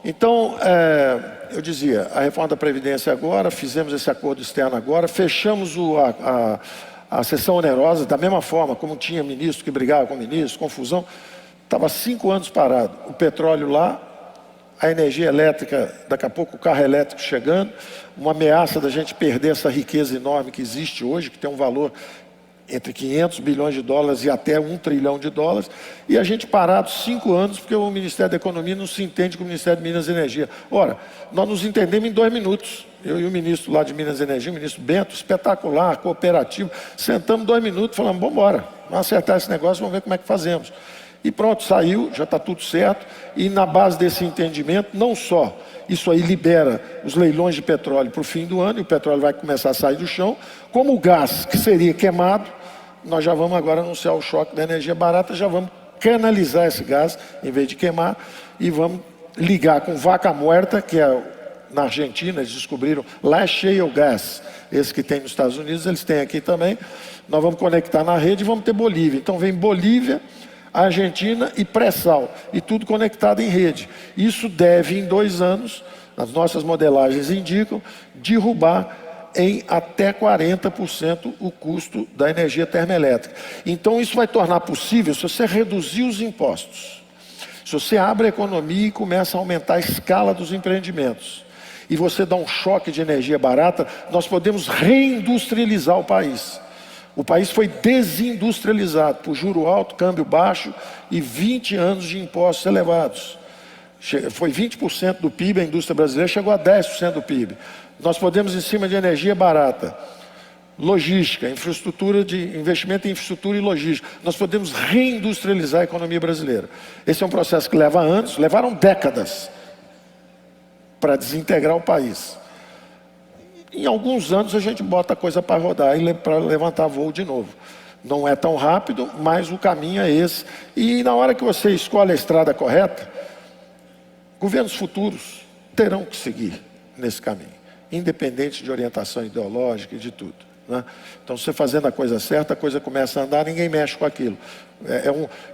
Então, eu dizia, a reforma da Previdência agora, fizemos esse acordo externo agora, fechamos a sessão onerosa, da mesma forma como tinha ministro que brigava com ministro, confusão, estava 5 anos parado. O petróleo lá, a energia elétrica, daqui a pouco o carro elétrico chegando, uma ameaça da gente perder essa riqueza enorme que existe hoje, que tem um valor entre 500 bilhões de dólares e até 1 trilhão de dólares, e a gente parado 5 anos porque o Ministério da Economia não se entende com o Ministério de Minas e Energia. Ora, nós nos entendemos em 2 minutos. Eu e o ministro lá de Minas e Energia, o ministro Bento, espetacular, cooperativo, sentamos 2 minutos e falamos, vamos embora, vamos acertar esse negócio, vamos ver como é que fazemos. E pronto, saiu, já está tudo certo, e na base desse entendimento, não só isso aí libera os leilões de petróleo para o fim do ano, e o petróleo vai começar a sair do chão, como o gás que seria queimado, nós já vamos agora anunciar o choque da energia barata, já vamos canalizar esse gás, em vez de queimar, e vamos ligar com vaca muerta, que é na Argentina, eles descobriram, lá é shale gas, esse que tem nos Estados Unidos, eles têm aqui também, nós vamos conectar na rede e vamos ter Bolívia. Então vem Bolívia, Argentina e pré-sal, e tudo conectado em rede. Isso deve, em 2 anos, as nossas modelagens indicam, derrubar em até 40% o custo da energia termoelétrica. Então isso vai tornar possível, se você reduzir os impostos, se você abre a economia e começa a aumentar a escala dos empreendimentos, e você dá um choque de energia barata, nós podemos reindustrializar o país. O país foi desindustrializado por juro alto, câmbio baixo e 20 anos de impostos elevados. Foi 20% do PIB, a indústria brasileira chegou a 10% do PIB. Nós podemos, em cima de energia barata, logística, infraestrutura de investimento em infraestrutura e logística, nós podemos reindustrializar a economia brasileira. Esse é um processo que leva anos, levaram décadas para desintegrar o país. Em alguns anos a gente bota a coisa para rodar e para levantar voo de novo. Não é tão rápido, mas o caminho é esse. E na hora que você escolhe a estrada correta, governos futuros terão que seguir nesse caminho, independente de orientação ideológica e de tudo, né? Então, você fazendo a coisa certa, a coisa começa a andar, ninguém mexe com aquilo.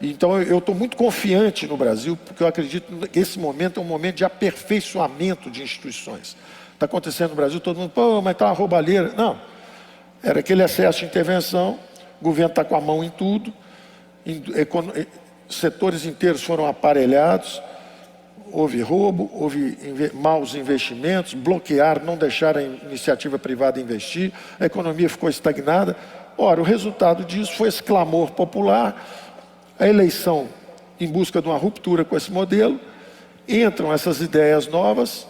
Então, eu estou muito confiante no Brasil, porque eu acredito que esse momento é um momento de aperfeiçoamento de instituições. Está acontecendo no Brasil, todo mundo, pô, mas está uma roubalheira. Não, era aquele excesso de intervenção, o governo está com a mão em tudo, setores inteiros foram aparelhados, houve roubo, houve maus investimentos, bloquearam, não deixaram a iniciativa privada investir, a economia ficou estagnada. Ora, o resultado disso foi esse clamor popular, a eleição em busca de uma ruptura com esse modelo, entram essas ideias novas,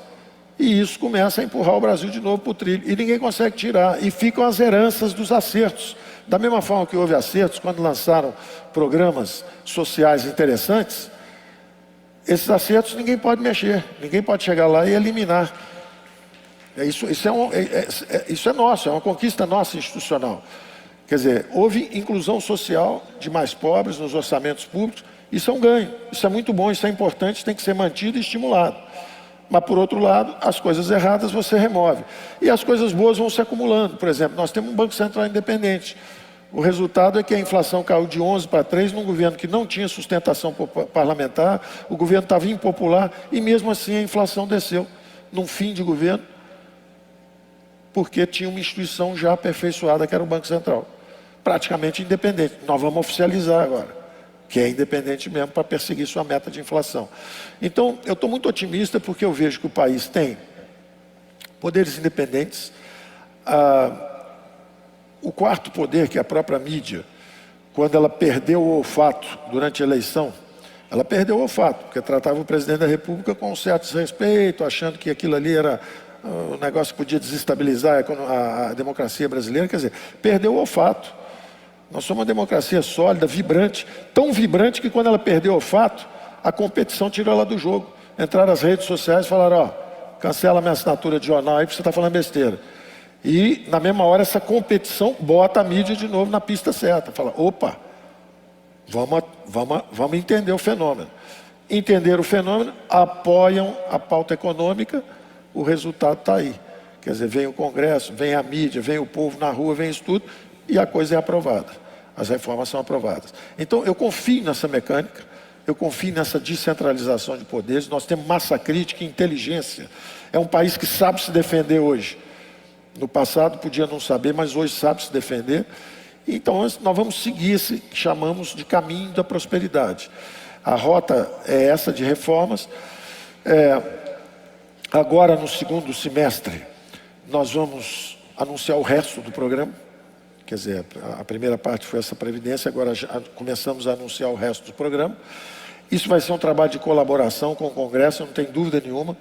e isso começa a empurrar o Brasil de novo para o trilho. E ninguém consegue tirar. E ficam as heranças dos acertos. Da mesma forma que houve acertos quando lançaram programas sociais interessantes, esses acertos ninguém pode mexer. Ninguém pode chegar lá e eliminar. Isso é nosso, é uma conquista nossa institucional. Quer dizer, houve inclusão social de mais pobres nos orçamentos públicos. Isso é um ganho. Isso é muito bom, isso é importante, tem que ser mantido e estimulado. Mas, por outro lado, as coisas erradas você remove. E as coisas boas vão se acumulando. Por exemplo, nós temos um Banco Central independente. O resultado é que a inflação caiu de 11 para 3 num governo que não tinha sustentação parlamentar, o governo estava impopular e mesmo assim a inflação desceu num fim de governo, porque tinha uma instituição já aperfeiçoada que era o Banco Central, praticamente independente. Nós vamos oficializar agora, que é independente mesmo para perseguir sua meta de inflação. Então, eu estou muito otimista porque eu vejo que o país tem poderes independentes. O quarto poder, que é a própria mídia, quando ela perdeu o olfato durante a eleição, ela perdeu o olfato, porque tratava o presidente da República com um certo desrespeito, achando que aquilo ali era um negócio que podia desestabilizar a democracia brasileira. Quer dizer, perdeu o olfato. Nós somos uma democracia sólida, vibrante, tão vibrante que quando ela perdeu o olfato, a competição tirou ela do jogo. Entraram nas redes sociais e falaram, ó, cancela minha assinatura de jornal aí porque você está falando besteira. E na mesma hora essa competição bota a mídia de novo na pista certa. Fala, opa, vamos entender o fenômeno. Entender o fenômeno, apoiam a pauta econômica, o resultado está aí. Quer dizer, vem o Congresso, vem a mídia, vem o povo na rua, vem isso tudo, e a coisa é aprovada. As reformas são aprovadas. Então, eu confio nessa mecânica, eu confio nessa descentralização de poderes. Nós temos massa crítica e inteligência. É um país que sabe se defender hoje. No passado podia não saber, mas hoje sabe se defender. Então nós vamos seguir esse que chamamos de caminho da prosperidade. A rota é essa de reformas. Agora, no segundo semestre, nós vamos anunciar o resto do programa. Quer dizer, a primeira parte foi essa previdência, agora já começamos a anunciar o resto do programa. Isso vai ser um trabalho de colaboração com o Congresso, não tem dúvida nenhuma.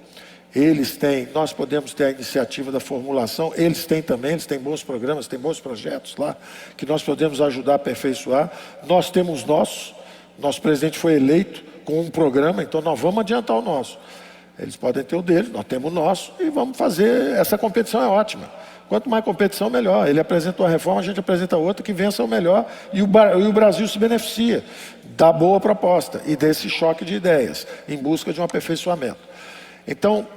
Nós podemos ter a iniciativa da formulação, eles têm também, eles têm bons programas, têm bons projetos lá, que nós podemos ajudar a aperfeiçoar. Nós temos nosso presidente foi eleito com um programa, então nós vamos adiantar o nosso. Eles podem ter o deles, nós temos o nosso e vamos fazer, essa competição é ótima. Quanto mais competição, melhor. Ele apresentou a reforma, a gente apresenta outra que vença o melhor e o Brasil se beneficia da boa proposta e desse choque de ideias em busca de um aperfeiçoamento. Então,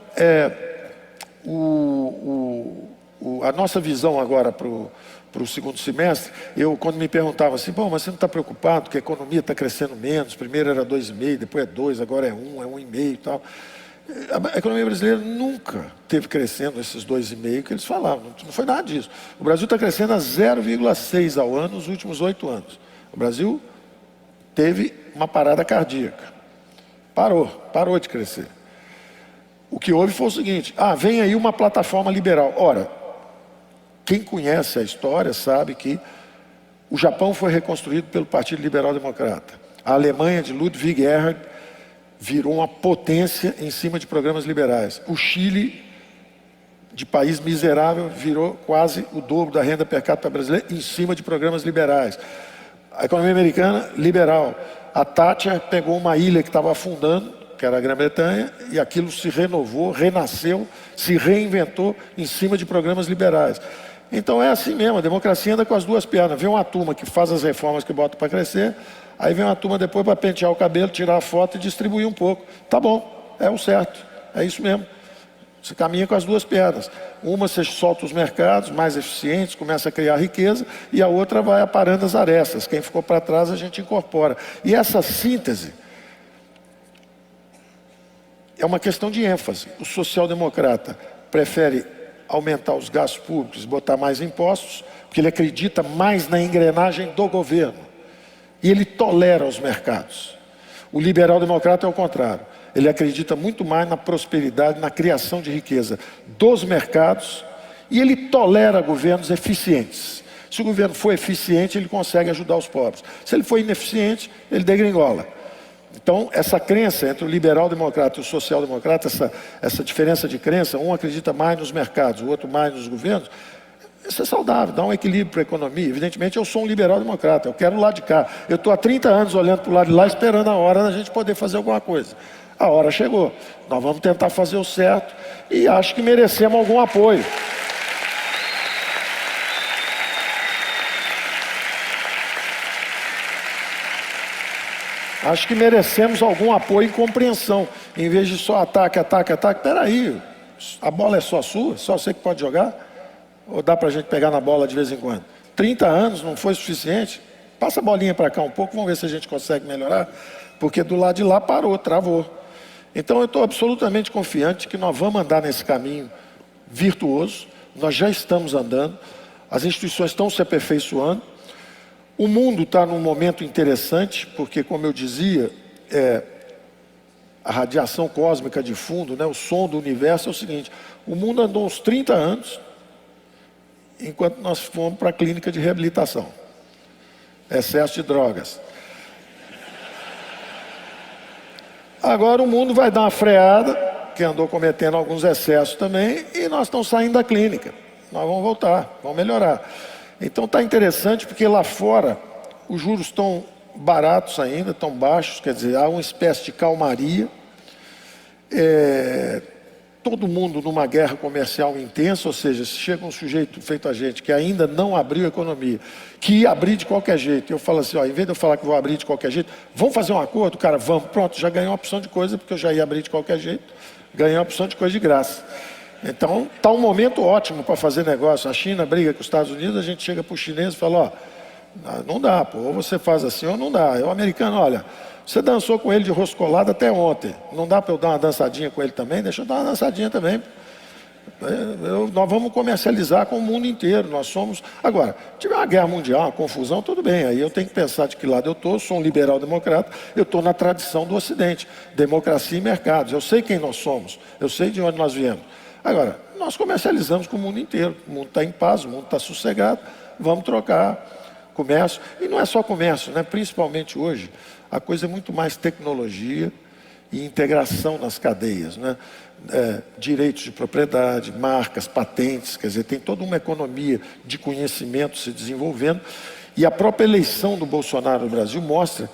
a nossa visão agora para o segundo semestre, quando me perguntavam assim, bom, mas você não está preocupado que a economia está crescendo menos, primeiro era 2,5, depois é 2, agora é 1,5 e tal. A economia brasileira nunca teve crescendo esses 2,5 que eles falavam, não foi nada disso. O Brasil está crescendo a 0,6 ao ano nos últimos 8 anos. O Brasil teve uma parada cardíaca, parou de crescer. O que houve foi o seguinte, vem aí uma plataforma liberal. Ora, quem conhece a história sabe que o Japão foi reconstruído pelo Partido Liberal Democrata. A Alemanha de Ludwig Erhard virou uma potência em cima de programas liberais. O Chile, de país miserável, virou quase o dobro da renda per capita brasileira em cima de programas liberais. A economia americana, liberal. A Thatcher pegou uma ilha que estava afundando, que era a Grã-Bretanha, e aquilo se renovou, renasceu, se reinventou em cima de programas liberais. Então é assim mesmo, a democracia anda com as duas pernas. Vem uma turma que faz as reformas que bota para crescer, aí vem uma turma depois para pentear o cabelo, tirar a foto e distribuir um pouco. Tá bom, é o certo, é isso mesmo. Você caminha com as duas pernas. Uma você solta os mercados mais eficientes, começa a criar riqueza, e a outra vai aparando as arestas. Quem ficou para trás a gente incorpora. E essa síntese é uma questão de ênfase. O social-democrata prefere aumentar os gastos públicos, botar mais impostos, porque ele acredita mais na engrenagem do governo. E ele tolera os mercados. O liberal-democrata é o contrário. Ele acredita muito mais na prosperidade, na criação de riqueza dos mercados, e ele tolera governos eficientes. Se o governo for eficiente, ele consegue ajudar os pobres. Se ele for ineficiente, ele degringola. Então, essa crença entre o liberal-democrata e o social-democrata, essa diferença de crença, um acredita mais nos mercados, o outro mais nos governos, isso é saudável, dá um equilíbrio para a economia. Evidentemente, eu sou um liberal-democrata, eu quero o lado de cá. Eu estou há 30 anos olhando para o lado de lá, esperando a hora da gente poder fazer alguma coisa. A hora chegou, nós vamos tentar fazer o certo e acho que merecemos algum apoio. Acho que merecemos algum apoio e compreensão. Em vez de só ataque. Peraí, a bola é só sua? Só você que pode jogar? Ou dá para a gente pegar na bola de vez em quando? 30 anos não foi suficiente? Passa a bolinha para cá um pouco, vamos ver se a gente consegue melhorar. Porque do lado de lá parou, travou. Então eu estou absolutamente confiante que nós vamos andar nesse caminho virtuoso. Nós já estamos andando. As instituições estão se aperfeiçoando. O mundo está num momento interessante, porque, como eu dizia, a radiação cósmica de fundo, né, o som do universo é o seguinte, o mundo andou uns 30 anos, enquanto nós fomos para a clínica de reabilitação. Excesso de drogas. Agora o mundo vai dar uma freada, que andou cometendo alguns excessos também, e nós estamos saindo da clínica. Nós vamos voltar, vamos melhorar. Então está interessante porque lá fora os juros estão baratos ainda, estão baixos, quer dizer, há uma espécie de calmaria. Todo mundo numa guerra comercial intensa, ou seja, se chega um sujeito feito a gente que ainda não abriu a economia, que ia abrir de qualquer jeito, eu falo assim, em vez de eu falar que vou abrir de qualquer jeito, vamos fazer um acordo? Cara, vamos, pronto, já ganhei uma opção de coisa, porque eu já ia abrir de qualquer jeito, ganhei uma opção de coisa de graça. Então, está um momento ótimo para fazer negócio. A China briga com os Estados Unidos, a gente chega para o chinês e fala, não dá, pô, ou você faz assim ou não dá. O americano, olha, Você dançou com ele de rosto colado até ontem. Não dá para eu dar uma dançadinha com ele também? Deixa eu dar uma dançadinha também. Nós vamos comercializar com o mundo inteiro. Nós somos. Agora, tiver uma guerra mundial, uma confusão, tudo bem. Aí eu tenho que pensar de que lado eu estou. Sou um liberal-democrata. Eu estou na tradição do Ocidente: democracia e mercados. Eu sei quem nós somos. Eu sei de onde nós viemos. Agora, nós comercializamos com o mundo inteiro. O mundo está em paz, o mundo está sossegado. Vamos trocar comércio. E não é só comércio, né? Principalmente hoje, a coisa é muito mais tecnologia e integração nas cadeias, né? Direitos de propriedade, marcas, patentes, quer dizer, tem toda uma economia de conhecimento se desenvolvendo. E a própria eleição do Bolsonaro no Brasil mostra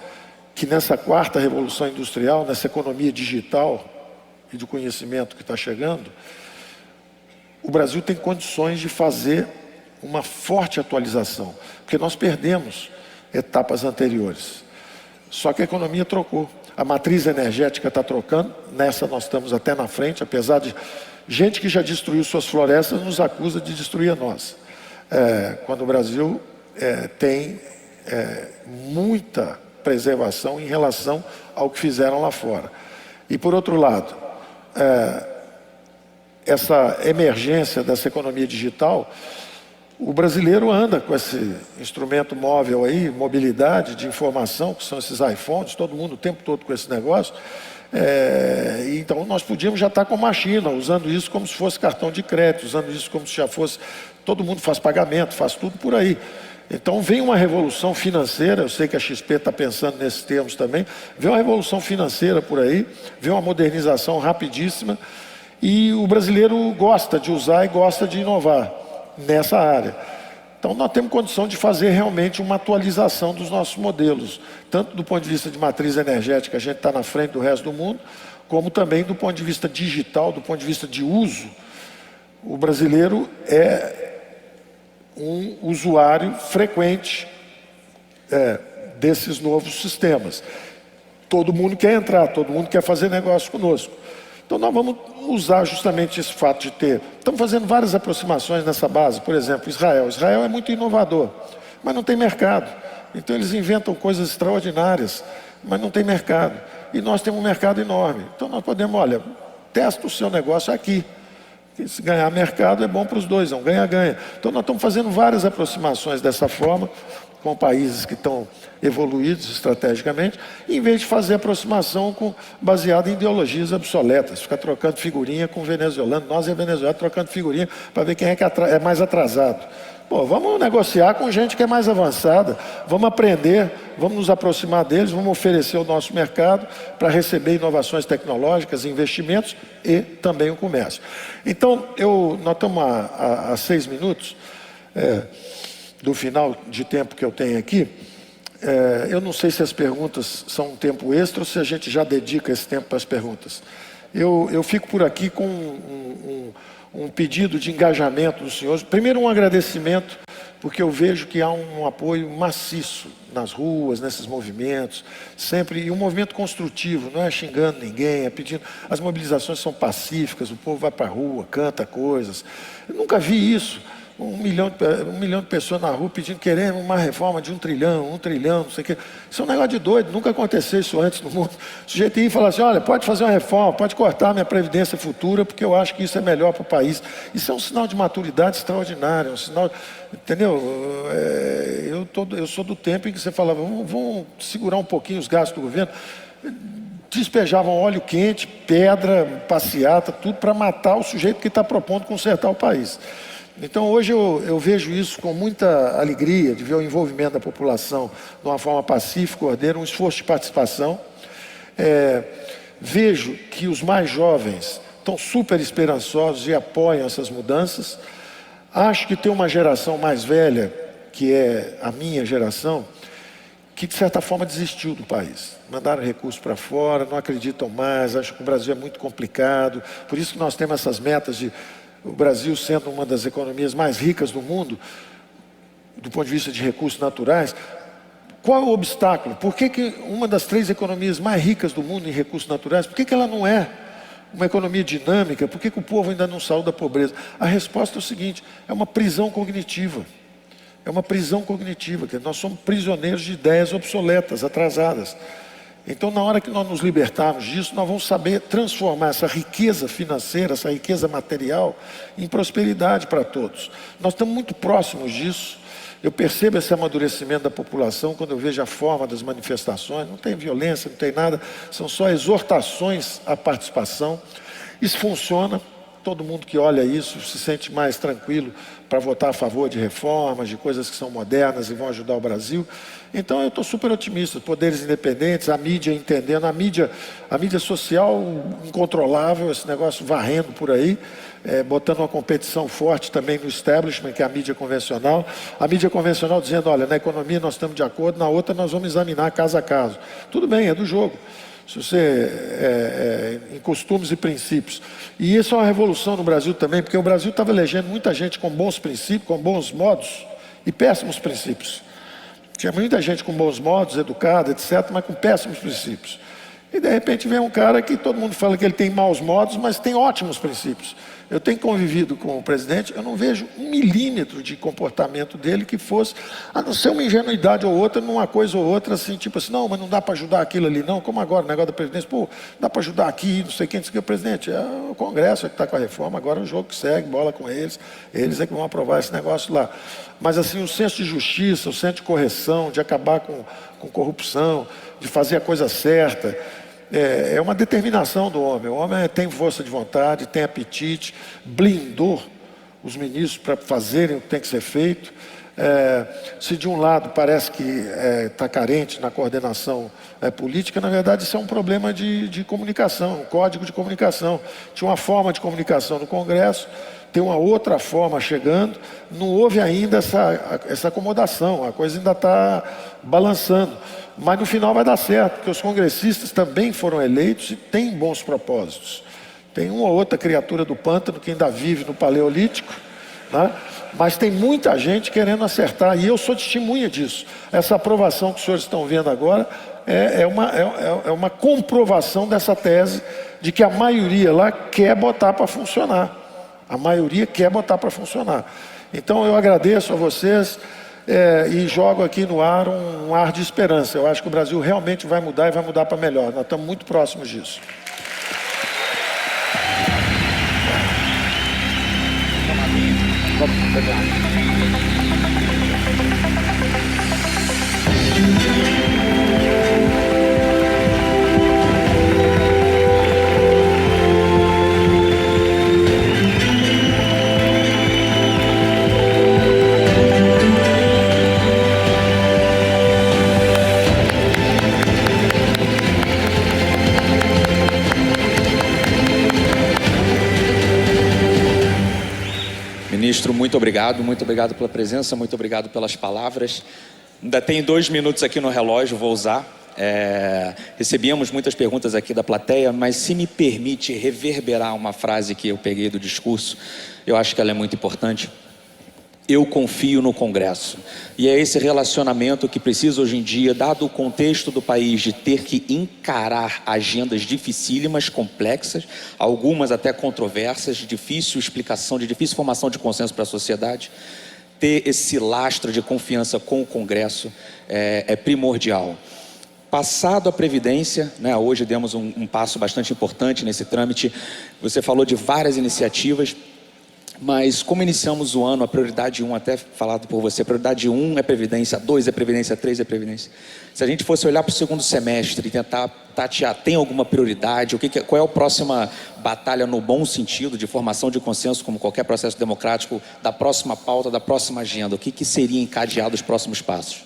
que nessa quarta revolução industrial, nessa economia digital e do conhecimento que está chegando, o Brasil tem condições de fazer uma forte atualização, porque nós perdemos etapas anteriores. Só que a economia trocou. A matriz energética está trocando, nessa nós estamos até na frente, apesar de gente que já destruiu suas florestas nos acusa de destruir a nossa. Quando o Brasil tem muita preservação em relação ao que fizeram lá fora. E por outro lado, essa emergência dessa economia digital, o brasileiro anda com esse instrumento móvel aí, mobilidade de informação, que são esses iPhones, todo mundo o tempo todo com esse negócio. Então nós podíamos já estar como a China, usando isso como se fosse cartão de crédito, usando isso como se já fosse... Todo mundo faz pagamento, faz tudo por aí. Então vem uma revolução financeira, eu sei que a XP está pensando nesses termos também, vem uma revolução financeira por aí, vem uma modernização rapidíssima, e o brasileiro gosta de usar e gosta de inovar nessa área. Então nós temos condição de fazer realmente uma atualização dos nossos modelos, tanto do ponto de vista de matriz energética, a gente está na frente do resto do mundo, como também do ponto de vista digital, do ponto de vista de uso. O brasileiro é um usuário frequente desses novos sistemas. Todo mundo quer entrar, todo mundo quer fazer negócio conosco. Então nós vamos usar justamente esse fato de ter... Estamos fazendo várias aproximações nessa base. Por exemplo, Israel. Israel é muito inovador, mas não tem mercado. Então eles inventam coisas extraordinárias, mas não tem mercado. E nós temos um mercado enorme. Então nós podemos, olha, testa o seu negócio aqui. Se ganhar mercado é bom para os dois, é um ganha-ganha. Então nós estamos fazendo várias aproximações dessa forma, com países que estão evoluídos estrategicamente, em vez de fazer aproximação baseada em ideologias obsoletas, ficar trocando figurinha com o venezuelano, nós e a Venezuela trocando figurinha para ver quem é que é mais atrasado. Pô, vamos negociar com gente que é mais avançada, vamos aprender, vamos nos aproximar deles, vamos oferecer o nosso mercado para receber inovações tecnológicas, investimentos e também o comércio. Então, nós estamos a 6 minutos do final de tempo que eu tenho aqui. Eu não sei se as perguntas são um tempo extra ou se a gente já dedica esse tempo para as perguntas. Eu fico por aqui com um pedido de engajamento dos senhores. Primeiro, um agradecimento, porque eu vejo que há um apoio maciço nas ruas, nesses movimentos, sempre, e um movimento construtivo, não é xingando ninguém, é pedindo. As mobilizações são pacíficas, o povo vai para a rua, canta coisas. Eu nunca vi isso. 1 milhão de pessoas na rua pedindo, querendo uma reforma de 1 trilhão, não sei o quê. Isso é um negócio de doido, nunca aconteceu isso antes no mundo. O sujeito ia falar assim, olha, pode fazer uma reforma, pode cortar a minha previdência futura, porque eu acho que isso é melhor para o país. Isso é um sinal de maturidade extraordinário, um sinal, entendeu? Eu sou do tempo em que você falava, vamos segurar um pouquinho os gastos do governo. Despejavam óleo quente, pedra, passeata, tudo para matar o sujeito que está propondo consertar o país. Então hoje eu vejo isso com muita alegria, de ver o envolvimento da população de uma forma pacífica, ordeira, um esforço de participação. Vejo que os mais jovens estão super esperançosos e apoiam essas mudanças. Acho que tem uma geração mais velha, que é a minha geração, que de certa forma desistiu do país. Mandaram recursos para fora, não acreditam mais, acham que o Brasil é muito complicado. Por isso que nós temos essas metas de... O Brasil sendo uma das economias mais ricas do mundo, do ponto de vista de recursos naturais, qual é o obstáculo? Por que uma das 3 economias mais ricas do mundo em recursos naturais, por que ela não é uma economia dinâmica? Por que o povo ainda não saiu da pobreza? A resposta é o seguinte, é uma prisão cognitiva. É uma prisão cognitiva, que nós somos prisioneiros de ideias obsoletas, atrasadas. Então, na hora que nós nos libertarmos disso, nós vamos saber transformar essa riqueza financeira, essa riqueza material, em prosperidade para todos. Nós estamos muito próximos disso. Eu percebo esse amadurecimento da população quando eu vejo a forma das manifestações. Não tem violência, não tem nada, são só exortações à participação. Isso funciona. Todo mundo que olha isso se sente mais tranquilo para votar a favor de reformas, de coisas que são modernas e vão ajudar o Brasil. Então eu estou super otimista, poderes independentes, a mídia entendendo, a mídia social incontrolável, esse negócio varrendo por aí, botando uma competição forte também no establishment, que é a mídia convencional. A mídia convencional dizendo, olha, na economia nós estamos de acordo, na outra nós vamos examinar caso a caso. Tudo bem, é do jogo. Se você, em costumes e princípios. E isso é uma revolução no Brasil também, porque o Brasil estava elegendo muita gente com bons princípios, com bons modos e péssimos princípios. Tinha muita gente com bons modos, educada, etc., mas com péssimos princípios. E de repente vem um cara que todo mundo fala que ele tem maus modos, mas tem ótimos princípios. Eu tenho convivido com o presidente, eu não vejo 1 milímetro de comportamento dele que fosse, a não ser uma ingenuidade ou outra, numa coisa ou outra, assim, tipo assim, não, mas não dá para ajudar aquilo ali, não, como agora, o negócio da Previdência, pô, dá para ajudar aqui, não sei quem, não sei o que, o presidente, é o Congresso que está com a reforma, agora é o jogo que segue, bola com eles é que vão aprovar esse negócio lá. Mas assim, o senso de justiça, o senso de correção, de acabar com corrupção, de fazer a coisa certa, é uma determinação do homem. O homem tem força de vontade, tem apetite, blindou os ministros para fazerem o que tem que ser feito. Se de um lado parece que está carente na coordenação política, na verdade isso é um problema de comunicação, um código de comunicação. Tinha uma forma de comunicação no Congresso, tem uma outra forma chegando, não houve ainda essa acomodação, a coisa ainda está balançando. Mas no final vai dar certo, porque os congressistas também foram eleitos e têm bons propósitos. Tem uma ou outra criatura do pântano que ainda vive no Paleolítico, né? Mas tem muita gente querendo acertar, e eu sou testemunha disso. Essa aprovação que os senhores estão vendo agora é uma comprovação dessa tese de que a maioria lá quer botar para funcionar. A maioria quer botar para funcionar. Então eu agradeço a vocês e jogo aqui no ar um ar de esperança. Eu acho que o Brasil realmente vai mudar e vai mudar para melhor. Nós estamos muito próximos disso. Ministro, muito obrigado pela presença, muito obrigado pelas palavras. Ainda tenho 2 minutos aqui no relógio, vou usar. Recebíamos muitas perguntas aqui da plateia, mas se me permite reverberar uma frase que eu peguei do discurso, eu acho que ela é muito importante. Eu confio no Congresso. E é esse relacionamento que precisa hoje em dia, dado o contexto do país, de ter que encarar agendas dificílimas, complexas, algumas até controversas, de difícil explicação, de difícil formação de consenso para a sociedade. Ter esse lastro de confiança com o Congresso é primordial. Passado a Previdência, né, hoje demos um passo bastante importante nesse trâmite. Você falou de várias iniciativas. Mas como iniciamos o ano, a prioridade 1, até falado por você, a prioridade 1 é Previdência, 2 é Previdência, 3 é Previdência. Se a gente fosse olhar para o segundo semestre e tentar tatear, tem alguma prioridade? Qual é a próxima batalha no bom sentido, de formação de consenso, como qualquer processo democrático, da próxima pauta, da próxima agenda? O que seria encadeado os próximos passos?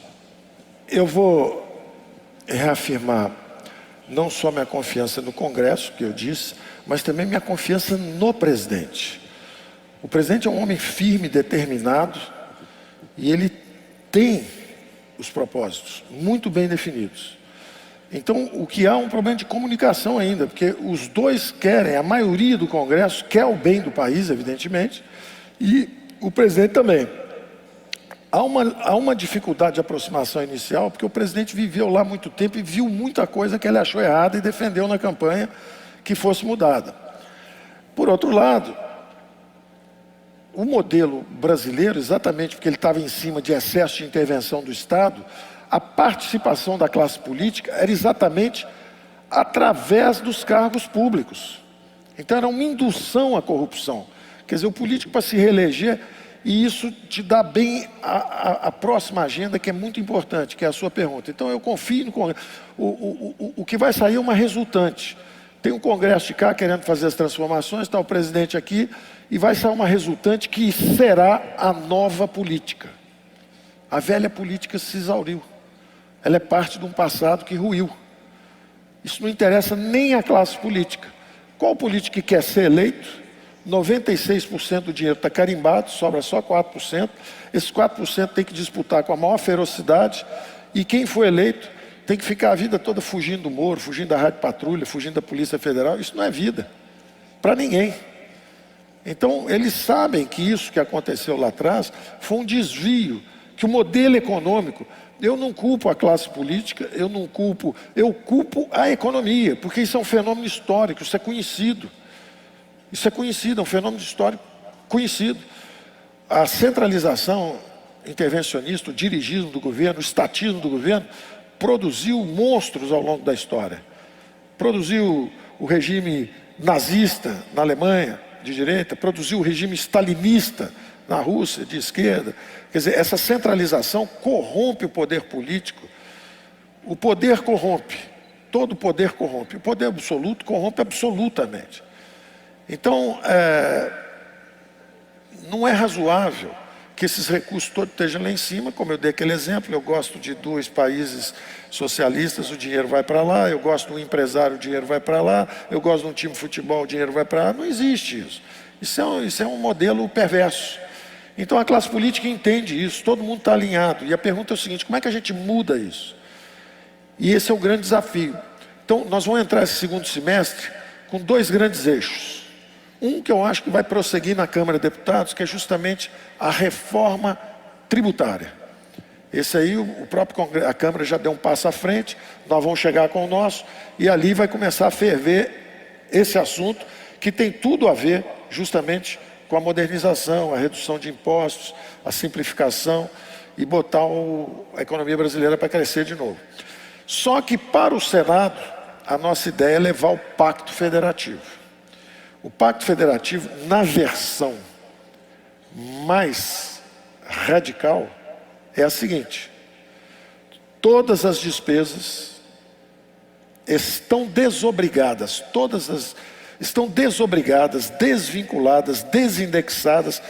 Eu vou reafirmar não só minha confiança no Congresso, que eu disse, mas também minha confiança no presidente. O presidente é um homem firme, determinado, e ele tem os propósitos muito bem definidos. Então, o que há é um problema de comunicação ainda, porque os dois querem, a maioria do Congresso quer o bem do país, evidentemente, e o presidente também. Há uma dificuldade de aproximação inicial, porque o presidente viveu lá muito tempo e viu muita coisa que ele achou errada e defendeu na campanha que fosse mudada. Por outro lado, o modelo brasileiro, exatamente porque ele estava em cima de excesso de intervenção do Estado, a participação da classe política era exatamente através dos cargos públicos. Então era uma indução à corrupção. Quer dizer, o político para se reeleger, e isso te dá bem a próxima agenda, que é muito importante, que é a sua pergunta. Então eu confio no Congresso. O que vai sair é uma resultante. Tem um Congresso de cá querendo fazer as transformações, está o presidente aqui, e vai sair uma resultante que será a nova política. A velha política se exauriu. Ela é parte de um passado que ruiu. Isso não interessa nem à classe política. Qual político que quer ser eleito? 96% do dinheiro está carimbado, sobra só 4%. Esses 4% tem que disputar com a maior ferocidade. E quem for eleito tem que ficar a vida toda fugindo do Moro, fugindo da Rádio Patrulha, fugindo da Polícia Federal. Isso não é vida para ninguém. Então, eles sabem que isso que aconteceu lá atrás foi um desvio, que o modelo econômico, eu não culpo a classe política, eu culpo a economia, porque isso é um fenômeno histórico, isso é conhecido. Isso é conhecido, é um fenômeno histórico conhecido. A centralização intervencionista, o dirigismo do governo, o estatismo do governo, produziu monstros ao longo da história. Produziu o regime nazista na Alemanha, de direita, produziu o regime stalinista na Rússia, de esquerda. Quer dizer, essa centralização corrompe o poder político. O poder corrompe, todo poder corrompe. O poder absoluto corrompe absolutamente. Então, não é razoável que esses recursos todos estejam lá em cima, como eu dei aquele exemplo. Eu gosto de 2 países socialistas, o dinheiro vai para lá. Eu gosto de um empresário, o dinheiro vai para lá. Eu gosto de um time de futebol, o dinheiro vai para lá. Não existe isso. Isso é um modelo perverso. Então a classe política entende isso, todo mundo está alinhado. E a pergunta é o seguinte: como é que a gente muda isso? E esse é o grande desafio. Então nós vamos entrar esse segundo semestre com 2 grandes eixos. Um que eu acho que vai prosseguir na Câmara de Deputados, que é justamente a reforma tributária. Esse aí, o próprio Congresso, a Câmara já deu um passo à frente, nós vamos chegar com o nosso, e ali vai começar a ferver esse assunto, que tem tudo a ver justamente com a modernização, a redução de impostos, a simplificação, e botar a economia brasileira para crescer de novo. Só que para o Senado, a nossa ideia é levar o Pacto Federativo. O Pacto Federativo, na versão mais radical, é a seguinte: todas as despesas estão desobrigadas, estão desobrigadas, desvinculadas, desindexadas,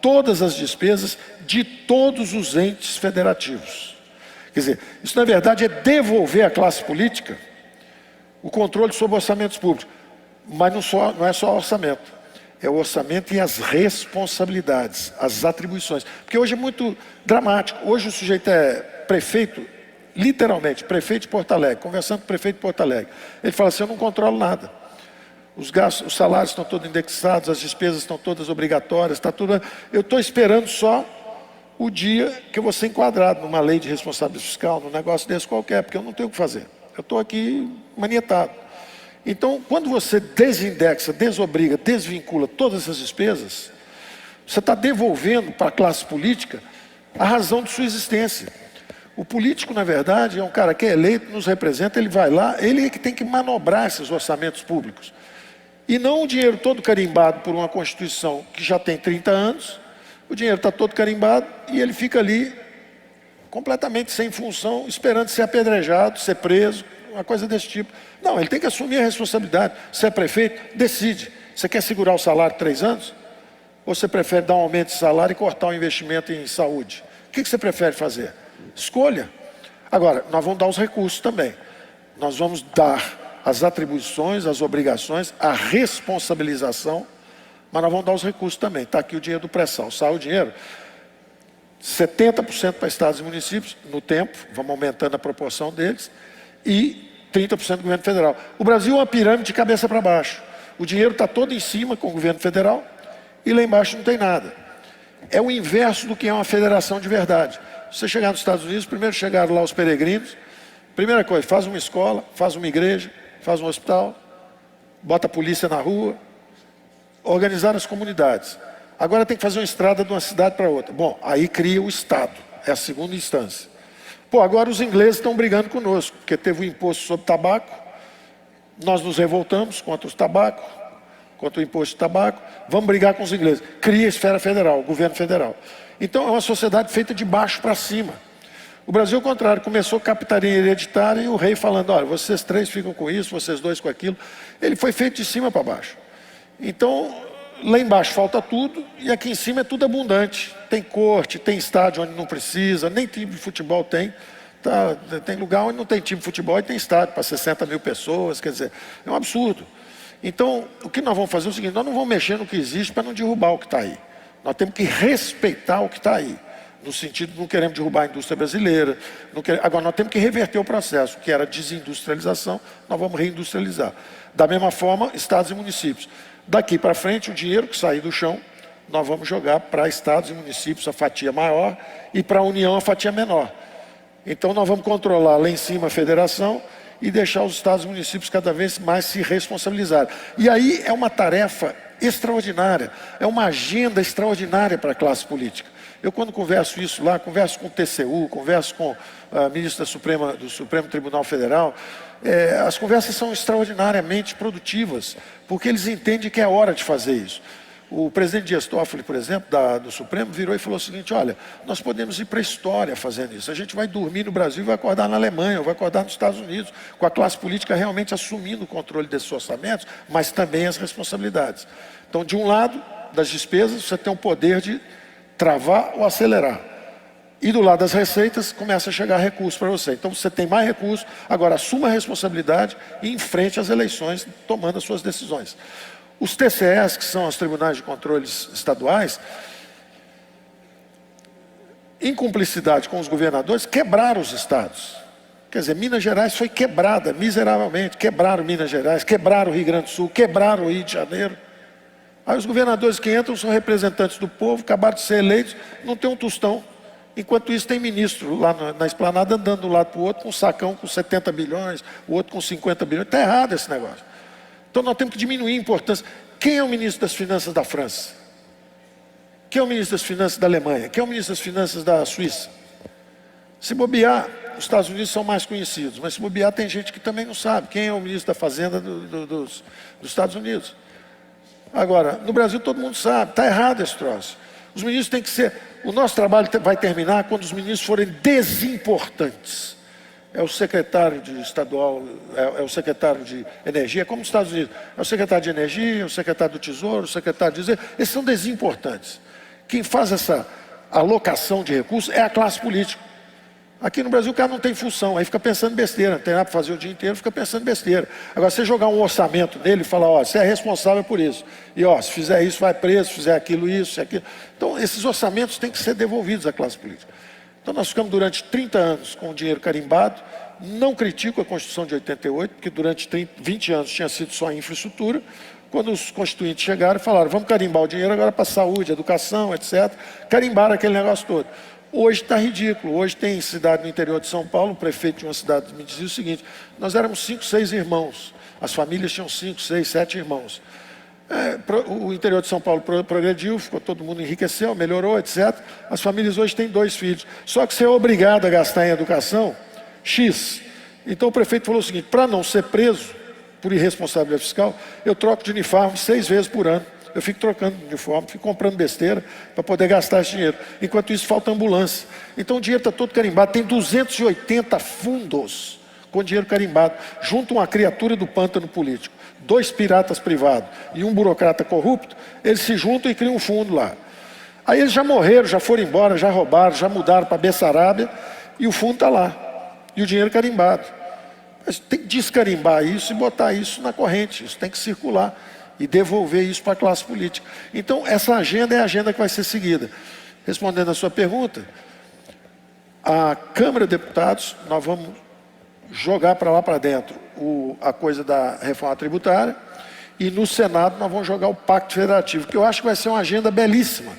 todas as despesas de todos os entes federativos. Quer dizer, isso na verdade é devolver à classe política o controle sobre orçamentos públicos. Mas não é só orçamento, é o orçamento e as responsabilidades, as atribuições. Porque hoje é muito dramático. Hoje o sujeito é prefeito, literalmente, prefeito de Porto Alegre, conversando com o prefeito de Porto Alegre. Ele fala assim: eu não controlo nada. Os gastos, os salários estão todos indexados, as despesas estão todas obrigatórias, está tudo. Eu estou esperando só o dia que eu vou ser enquadrado numa lei de responsabilidade fiscal, num negócio desse qualquer, porque eu não tenho o que fazer. Eu estou aqui manietado. Então, quando você desindexa, desobriga, desvincula todas essas despesas, você está devolvendo para a classe política a razão de sua existência. O político, na verdade, é um cara que é eleito, nos representa, ele vai lá, ele é que tem que manobrar esses orçamentos públicos. E não o dinheiro todo carimbado por uma Constituição que já tem 30 anos, o dinheiro está todo carimbado e ele fica ali completamente sem função, esperando ser apedrejado, ser preso, uma coisa desse tipo. Não, ele tem que assumir a responsabilidade. Se é prefeito, decide. Você quer segurar o salário 3 anos? Ou você prefere dar um aumento de salário e cortar o investimento em saúde? O que você prefere fazer? Escolha. Agora, nós vamos dar os recursos também. Nós vamos dar as atribuições, as obrigações, a responsabilização, mas nós vamos dar os recursos também. Está aqui o dinheiro do pré-sal. Sai o dinheiro, 70% para estados e municípios, no tempo, vamos aumentando a proporção deles, e 30% do governo federal. O Brasil é uma pirâmide de cabeça para baixo. O dinheiro está todo em cima com o governo federal e lá embaixo não tem nada. É o inverso do que é uma federação de verdade. Se você chegar nos Estados Unidos, primeiro chegaram lá os peregrinos, primeira coisa, faz uma escola, faz uma igreja, faz um hospital, bota a polícia na rua, organizar as comunidades. Agora tem que fazer uma estrada de uma cidade para outra. Bom, aí cria o Estado, é a segunda instância. Pô, agora os ingleses estão brigando conosco, porque teve o imposto sobre tabaco, nós nos revoltamos contra os tabacos, contra o imposto de tabaco, vamos brigar com os ingleses. Cria a esfera federal, o governo federal. Então é uma sociedade feita de baixo para cima. O Brasil, ao contrário, começou capitania hereditária e o rei falando, olha, vocês três ficam com isso, vocês dois com aquilo. Ele foi feito de cima para baixo. Então, lá embaixo falta tudo e aqui em cima é tudo abundante. Tem corte, tem estádio onde não precisa, nem time de futebol tem. Tá, tem lugar onde não tem time de futebol e tem estádio para 60 mil pessoas, quer dizer, é um absurdo. Então, o que nós vamos fazer é o seguinte, nós não vamos mexer no que existe para não derrubar o que está aí. Nós temos que respeitar o que está aí. No sentido de não queremos derrubar a indústria brasileira. Agora, nós temos que reverter o processo, que era desindustrialização, nós vamos reindustrializar. Da mesma forma, estados e municípios. Daqui para frente, o dinheiro que sair do chão, nós vamos jogar para estados e municípios a fatia maior e para a União a fatia menor. Então, nós vamos controlar lá em cima a federação e deixar os estados e municípios cada vez mais se responsabilizarem. E aí é uma tarefa extraordinária, é uma agenda extraordinária para a classe política. Eu, quando converso isso lá, converso com o TCU, converso com a ministra do Supremo Tribunal Federal, as conversas são extraordinariamente produtivas, porque eles entendem que é hora de fazer isso. O presidente Dias Toffoli, por exemplo, do Supremo, virou e falou o seguinte, olha, nós podemos ir para a história fazendo isso. A gente vai dormir no Brasil e vai acordar na Alemanha, ou vai acordar nos Estados Unidos, com a classe política realmente assumindo o controle desses orçamentos, mas também as responsabilidades. Então, de um lado, das despesas, você tem o poder de travar ou acelerar. E do lado das receitas, começa a chegar recurso para você. Então você tem mais recursos, agora assuma a responsabilidade e enfrente as eleições tomando as suas decisões. Os TCEs, que são os Tribunais de Controles Estaduais, em cumplicidade com os governadores, quebraram os estados. Quer dizer, Minas Gerais foi quebrada miseravelmente, quebraram Minas Gerais, quebraram o Rio Grande do Sul, quebraram o Rio de Janeiro. Aí os governadores que entram são representantes do povo, acabaram de ser eleitos, não tem um tostão. Enquanto isso tem ministro lá na esplanada andando de um lado para o outro com um sacão com 70 bilhões, o outro com 50 bilhões. Está errado esse negócio. Então nós temos que diminuir a importância. Quem é o ministro das Finanças da França? Quem é o ministro das Finanças da Alemanha? Quem é o ministro das Finanças da Suíça? Se bobear, os Estados Unidos são mais conhecidos, mas se bobear tem gente que também não sabe quem é o ministro da Fazenda dos Estados Unidos. Agora, no Brasil todo mundo sabe, está errado esse troço. Os ministros têm que ser... O nosso trabalho vai terminar quando os ministros forem desimportantes. É o secretário de estadual, é o secretário de energia, como nos Estados Unidos. É o secretário de energia, o secretário do tesouro, o secretário de... Esses são desimportantes. Quem faz essa alocação de recursos é a classe política. Aqui no Brasil o cara não tem função, aí fica pensando besteira, não tem nada para fazer o dia inteiro, fica pensando besteira. Agora, você jogar um orçamento nele e falar, ó, você é responsável por isso. E ó, se fizer isso, vai preso, se fizer aquilo, isso, aquilo. Então, esses orçamentos têm que ser devolvidos à classe política. Então, nós ficamos durante 30 anos com o dinheiro carimbado. Não critico a Constituição de 88, porque durante 20 anos tinha sido só infraestrutura. Quando os constituintes chegaram, falaram, vamos carimbar o dinheiro agora para saúde, educação, etc. Carimbaram aquele negócio todo. Hoje está ridículo. Hoje tem cidade no interior de São Paulo, o prefeito de uma cidade me dizia o seguinte, nós éramos 5, 6 irmãos. As famílias tinham 5, 6, 7 irmãos. O interior de São Paulo progrediu, ficou todo mundo enriqueceu, melhorou, etc. As famílias hoje têm 2 filhos. Só que você é obrigado a gastar em educação X. Então o prefeito falou o seguinte, para não ser preso por irresponsabilidade fiscal, eu troco de uniforme 6 vezes por ano. Eu fico trocando de uniforme, fico comprando besteira para poder gastar esse dinheiro. Enquanto isso, falta ambulância. Então o dinheiro está todo carimbado. Tem 280 fundos com dinheiro carimbado. Junto uma criatura do pântano político, 2 piratas privados e um burocrata corrupto, eles se juntam e criam um fundo lá. Aí eles já morreram, já foram embora, já roubaram, já mudaram para Bessarabia e o fundo está lá. E o dinheiro carimbado. Mas tem que descarimbar isso e botar isso na corrente. Isso tem que circular. E devolver isso para a classe política. Então, essa agenda é a agenda que vai ser seguida. Respondendo a sua pergunta, a Câmara de Deputados, nós vamos jogar para lá para dentro a coisa da reforma tributária, e no Senado nós vamos jogar o Pacto Federativo, que eu acho que vai ser uma agenda belíssima,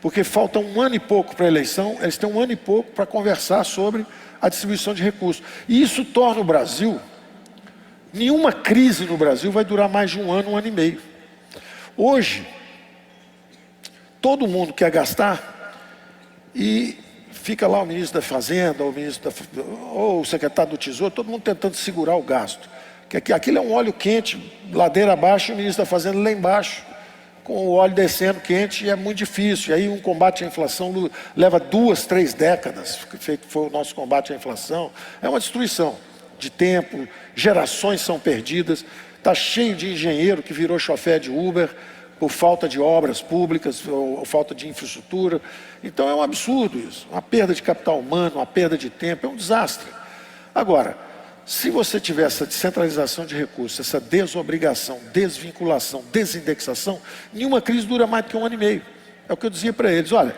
porque falta 1 ano e pouco para a eleição, eles têm 1 ano e pouco para conversar sobre a distribuição de recursos. E isso torna o Brasil... Nenhuma crise no Brasil vai durar mais de 1 ano, 1 ano e meio. Hoje, todo mundo quer gastar e fica lá o ministro da Fazenda, ou o secretário do Tesouro, todo mundo tentando segurar o gasto. Que aquilo é um óleo quente, ladeira abaixo, e o ministro da Fazenda lá embaixo, com o óleo descendo quente, e é muito difícil. E aí um combate à inflação leva 2, 3 décadas, que foi o nosso combate à inflação. É uma destruição de tempo, gerações são perdidas. Está cheio de engenheiro que virou chofé de Uber por falta de obras públicas, ou falta de infraestrutura. Então é um absurdo isso, uma perda de capital humano, uma perda de tempo, é um desastre. Agora, se você tiver essa descentralização de recursos, essa desobrigação, desvinculação, desindexação, nenhuma crise dura mais do que 1 ano e meio. É o que eu dizia para eles: olha,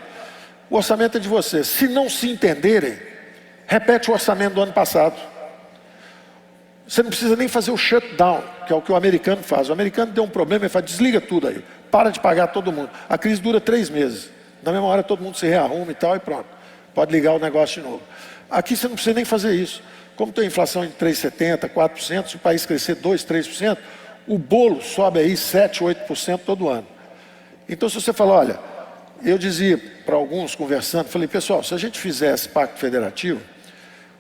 o orçamento é de vocês. Se não se entenderem, repete o orçamento do ano passado. Você não precisa nem fazer o shutdown, que é o que o americano faz. O americano deu um problema, ele fala: desliga tudo aí, para de pagar todo mundo. A crise dura 3 meses. Na mesma hora todo mundo se rearruma e tal, e pronto. Pode ligar o negócio de novo. Aqui você não precisa nem fazer isso. Como tem inflação de 3,70%, 4%, se o país crescer 2%, 3%, o bolo sobe aí 7%, 8% todo ano. Então se você falar, olha, eu dizia para alguns conversando, falei: pessoal, se a gente fizer esse pacto federativo,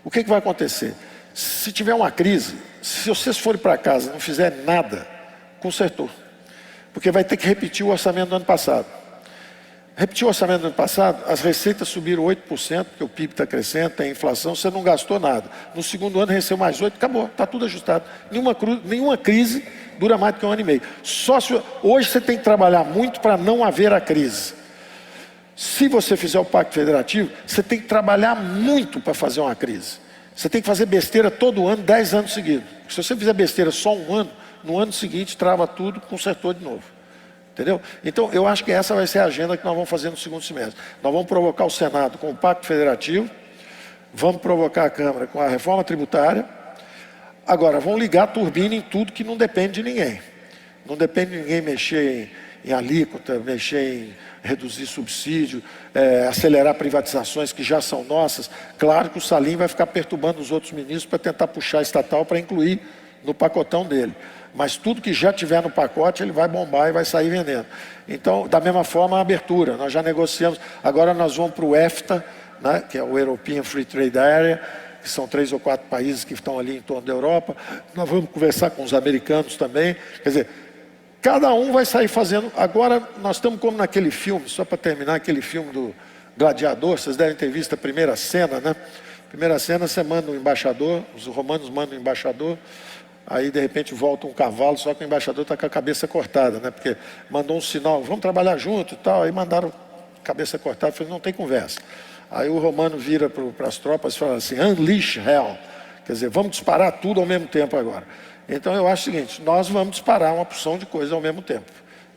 o que vai acontecer? Se tiver uma crise, se vocês forem para casa e não fizerem nada, consertou. Porque vai ter que repetir o orçamento do ano passado. Repetir o orçamento do ano passado, as receitas subiram 8%, porque o PIB está crescendo, tem inflação, você não gastou nada. No segundo ano recebeu mais 8%, acabou, está tudo ajustado. Nenhuma crise dura mais do que 1 ano e meio. Hoje você tem que trabalhar muito para não haver a crise. Se você fizer o Pacto Federativo, você tem que trabalhar muito para fazer uma crise. Você tem que fazer besteira todo ano, 10 anos seguidos. Se você fizer besteira só 1 ano, no ano seguinte trava tudo, consertou de novo. Entendeu? Então eu acho que essa vai ser a agenda que nós vamos fazer no segundo semestre. Nós vamos provocar o Senado com o Pacto Federativo, vamos provocar a Câmara com a reforma tributária. Agora, vamos ligar a turbina em tudo que não depende de ninguém. Não depende de ninguém mexer em alíquota, mexer em reduzir subsídio, acelerar privatizações que já são nossas. Claro que o Salim vai ficar perturbando os outros ministros para tentar puxar estatal para incluir no pacotão dele. Mas tudo que já tiver no pacote, ele vai bombar e vai sair vendendo. Então, da mesma forma, a abertura. Nós já negociamos, agora nós vamos para o EFTA, né, que é o European Free Trade Area, que são 3 ou 4 países que estão ali em torno da Europa. Nós vamos conversar com os americanos também. Quer dizer, cada um vai sair fazendo. Agora nós estamos como naquele filme, só para terminar, aquele filme do Gladiador, vocês devem ter visto a primeira cena, né? Primeira cena, você manda um embaixador, os romanos mandam um embaixador, aí de repente volta um cavalo, só que o embaixador está com a cabeça cortada, né? Porque mandou um sinal, vamos trabalhar junto e tal, aí mandaram cabeça cortada, falei: não tem conversa. Aí o romano vira para as tropas e fala assim: unleash hell, quer dizer, vamos disparar tudo ao mesmo tempo agora. Então eu acho o seguinte: nós vamos disparar uma porção de coisas ao mesmo tempo.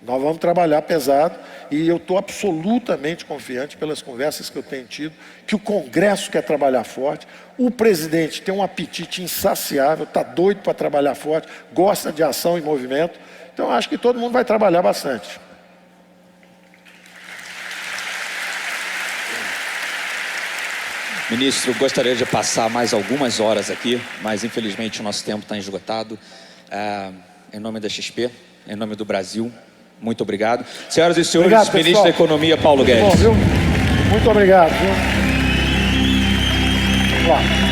Nós vamos trabalhar pesado e eu estou absolutamente confiante pelas conversas que eu tenho tido, que o Congresso quer trabalhar forte, o presidente tem um apetite insaciável, está doido para trabalhar forte, gosta de ação e movimento. Então eu acho que todo mundo vai trabalhar bastante. Ministro, gostaria de passar mais algumas horas aqui, mas infelizmente o nosso tempo está esgotado. Em nome da XP, em nome do Brasil, muito obrigado. Senhoras e senhores, obrigado, ministro da Economia, Paulo Guedes. Bom, viu? Muito obrigado. Viu? Vamos lá.